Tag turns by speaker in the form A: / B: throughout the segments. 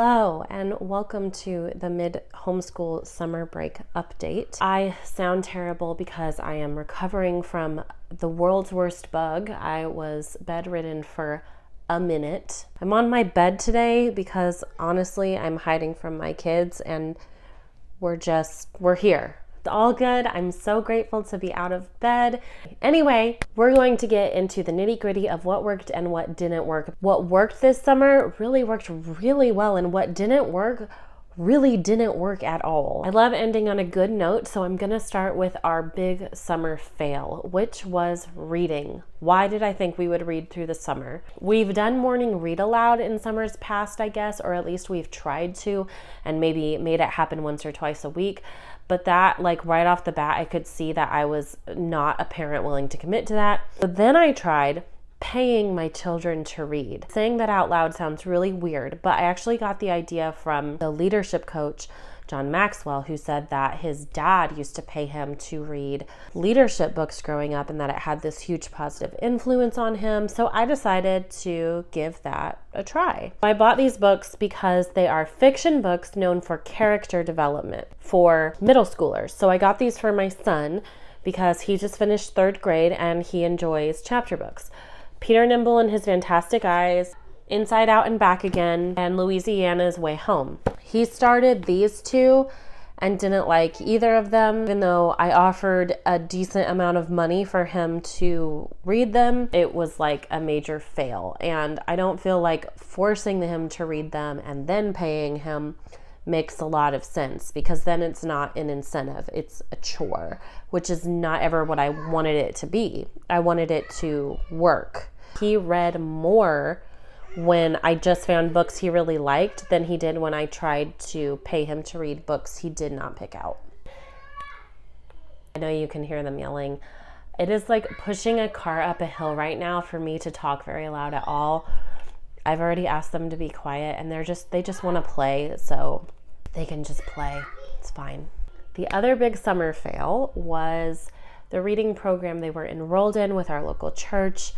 A: Hello and welcome to the mid-homeschool summer break update. I sound terrible because I am recovering from the world's worst bug. I was bedridden for a minute. I'm on my bed today because honestly I'm hiding from my kids and we're here. It's all good. I'm so grateful to be out of bed. Anyway, we're going to get into the nitty-gritty of what worked and what didn't work. What worked this summer really worked really well, and what didn't work really didn't work at all. I love ending on a good note, so I'm gonna start with our big summer fail, which was reading. Why did I think we would read through the summer? We've done morning read aloud in summers past, I guess, or at least we've tried to, and maybe made it happen once or twice a week. But that, like right off the bat, I could see that I was not a parent willing to commit to that. But then I tried paying my children to read. Saying that out loud sounds really weird, but I actually got the idea from the leadership coach, John Maxwell, who said that his dad used to pay him to read leadership books growing up and that it had this huge positive influence on him. So I decided to give that a try. I bought these books because they are fiction books known for character development for middle schoolers. So I got these for my son because he just finished 3rd grade and he enjoys chapter books. Peter Nimble and His Fantastic Eyes, Inside Out and Back Again, and Louisiana's Way Home. He started these two and didn't like either of them. Even though I offered a decent amount of money for him to read them, it was like a major fail. And I don't feel like forcing him to read them and then paying him makes a lot of sense, because then it's not an incentive, it's a chore, which is not ever what I wanted it to be. I wanted it to work. He read more when I just found books he really liked than he did when I tried to pay him to read books he did not pick out. I know you can hear them yelling. It is like pushing a car up a hill right now for me to talk very loud at all. I've already asked them to be quiet and they just want to play, so they can just play. It's fine. The other big summer fail was the reading program they were enrolled in with our local church.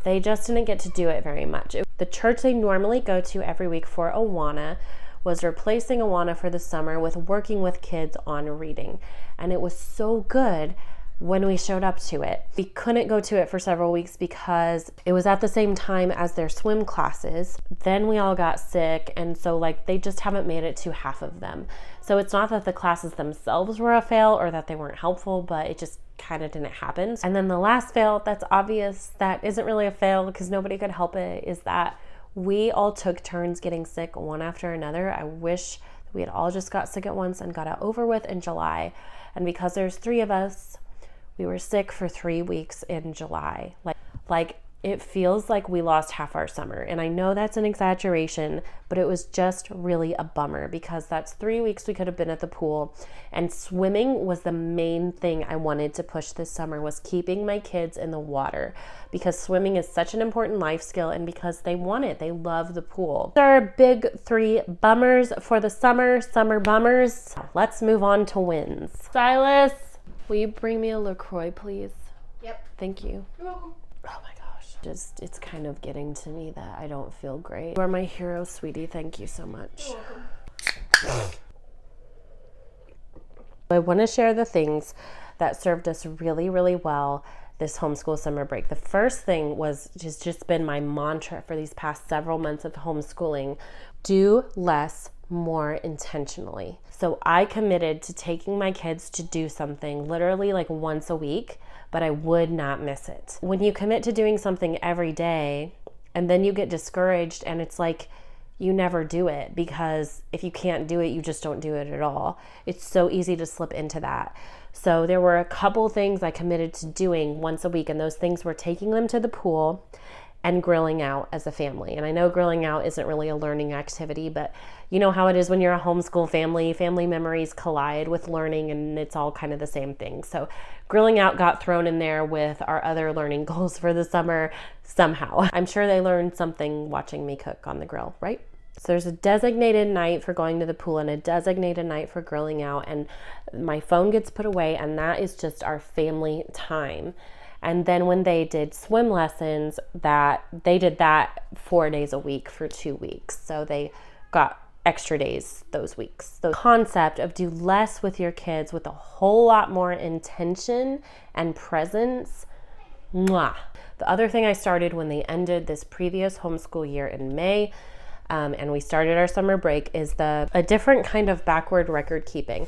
A: They just didn't get to do it very much. The church they normally go to every week for Awana was replacing Awana for the summer with working with kids on reading. And it was so good when we showed up to it. We couldn't go to it for several weeks because it was at the same time as their swim classes. Then we all got sick, and so they just haven't made it to half of them. So it's not that the classes themselves were a fail or that they weren't helpful, but it just kind of didn't happen. And then the last fail that's obvious, that isn't really a fail because nobody could help it, is that we all took turns getting sick one after another. I wish we had all just got sick at once and got it over with in July. And because there's 3 of us, we were sick for 3 weeks in July. Like it feels like we lost half our summer. And I know that's an exaggeration, but it was just really a bummer because that's 3 weeks we could have been at the pool. And swimming was the main thing I wanted to push this summer, was keeping my kids in the water, because swimming is such an important life skill and because they want it. They love the pool. There are big 3 bummers for the summer bummers. Let's move on to wins. Silas, will you bring me a LaCroix, please?
B: Yep.
A: Thank you.
B: You're welcome.
A: Oh my gosh. It's kind of getting to me that I don't feel great. You are my hero, sweetie. Thank you so much.
B: You're welcome.
A: I want to share the things that served us really, really well this homeschool summer break. The first thing was just been my mantra for these past several months of homeschooling: do less, more intentionally. So I committed to taking my kids to do something literally once a week, but I would not miss it. When you commit to doing something every day and then you get discouraged and it's like you never do it, because if you can't do it, you just don't do it at all. It's so easy to slip into that. So there were a couple things I committed to doing once a week, and those things were taking them to the pool and grilling out as a family. And I know grilling out isn't really a learning activity, but you know how it is when you're a homeschool family. Family memories collide with learning and it's all kind of the same thing. So grilling out got thrown in there with our other learning goals for the summer somehow. I'm sure they learned something watching me cook on the grill, right? So there's a designated night for going to the pool and a designated night for grilling out, and my phone gets put away, and that is just our family time. And then when they did swim lessons, they did that 4 days a week for 2 weeks. So they got extra days those weeks. The concept of do less with your kids with a whole lot more intention and presence. Mwah. The other thing I started when they ended this previous homeschool year in May, and we started our summer break, is a different kind of backward record keeping.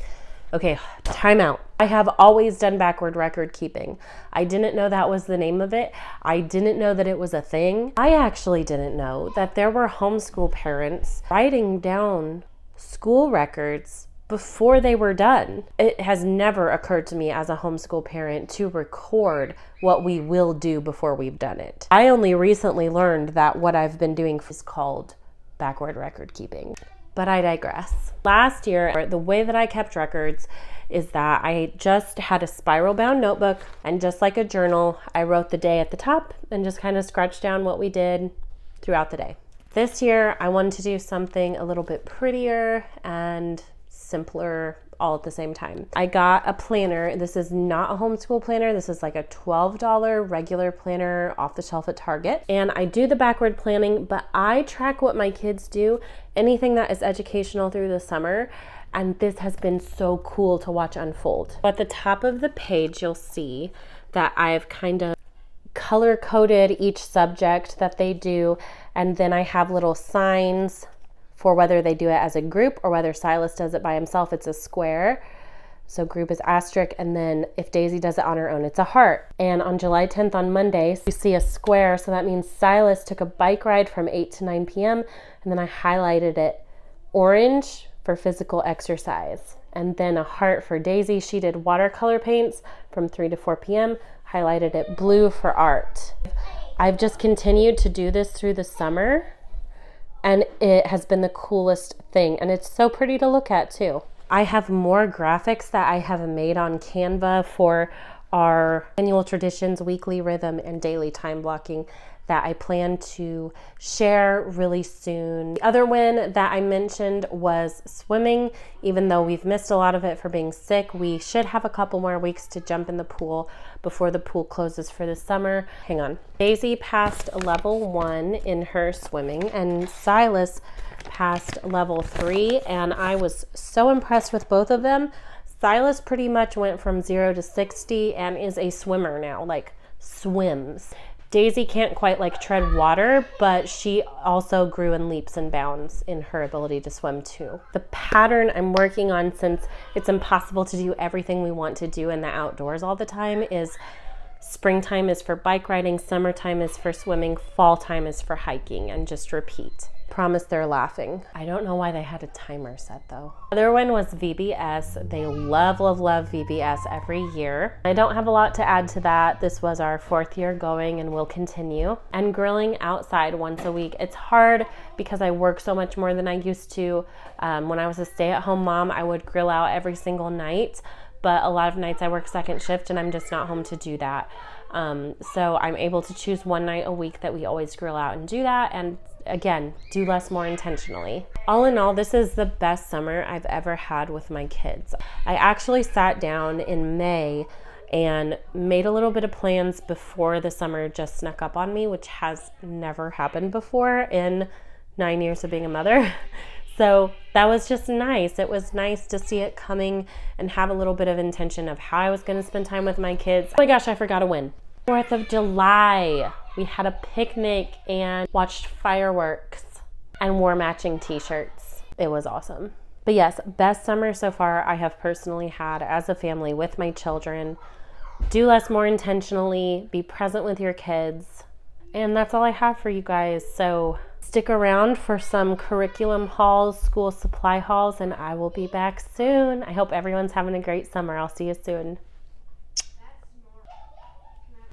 A: Okay, time out. I have always done backward record keeping. I didn't know that was the name of it. I didn't know that it was a thing. I actually didn't know that there were homeschool parents writing down school records before they were done. It has never occurred to me as a homeschool parent to record what we will do before we've done it. I only recently learned that what I've been doing is called backward record keeping. But I digress. Last year, the way that I kept records is that I just had a spiral bound notebook, and just like a journal, I wrote the day at the top and just kind of scratched down what we did throughout the day. This year, I wanted to do something a little bit prettier and simpler all at the same time. I got a planner. This is not a homeschool planner. This is like a $12 regular planner off the shelf at Target. And I do the backward planning, but I track what my kids do, anything that is educational through the summer. And this has been so cool to watch unfold. At the top of the page, you'll see that I've kind of color coded each subject that they do. And then I have little signs for whether they do it as a group or whether Silas does it by himself. It's a square. So group is asterisk, and then if Daisy does it on her own, it's a heart. And on July 10th on Monday, you see a square. So that means Silas took a bike ride from 8 to 9 p.m. And then I highlighted it orange for physical exercise. And then a heart for Daisy. She did watercolor paints from 3 to 4 p.m. Highlighted it blue for art. I've just continued to do this through the summer, and it has been the coolest thing. And it's so pretty to look at too. I have more graphics that I have made on Canva for our annual traditions, weekly rhythm, and daily time blocking that I plan to share really soon. The other one that I mentioned was swimming. Even though we've missed a lot of it for being sick, we should have a couple more weeks to jump in the pool before the pool closes for the summer. Hang on. Daisy passed level 1 in her swimming, and Silas passed level 3, and I was so impressed with both of them. Silas pretty much went from 0 to 60 and is a swimmer now, like swims. Daisy can't quite like tread water, but she also grew in leaps and bounds in her ability to swim too. The pattern I'm working on, since it's impossible to do everything we want to do in the outdoors all the time, is springtime is for bike riding, summertime is for swimming, fall time is for hiking, and just repeat. Promise they're laughing. I don't know why they had a timer set though. The other one was VBS. They love, love, love VBS every year. I don't have a lot to add to that. This was our 4th year going and will continue. And grilling outside once a week. It's hard because I work so much more than I used to. When I was a stay-at-home mom, I would grill out every single night, but a lot of nights I work second shift and I'm just not home to do that. So I'm able to choose one night a week that we always grill out and do that, and again, do less more intentionally. All in all, this is the best summer I've ever had with my kids. I actually sat down in May and made a little bit of plans before the summer just snuck up on me, which has never happened before in 9 years of being a mother. So that was just nice. It was nice to see it coming and have a little bit of intention of how I was going to spend time with my kids. Oh my gosh, I forgot to win. 4th of July. We had a picnic and watched fireworks and wore matching t-shirts. It was awesome. But yes, best summer so far I have personally had as a family with my children. Do less more intentionally, be present with your kids. And that's all I have for you guys. So stick around for some curriculum hauls, school supply hauls, and I will be back soon. I hope everyone's having a great summer. I'll see you soon.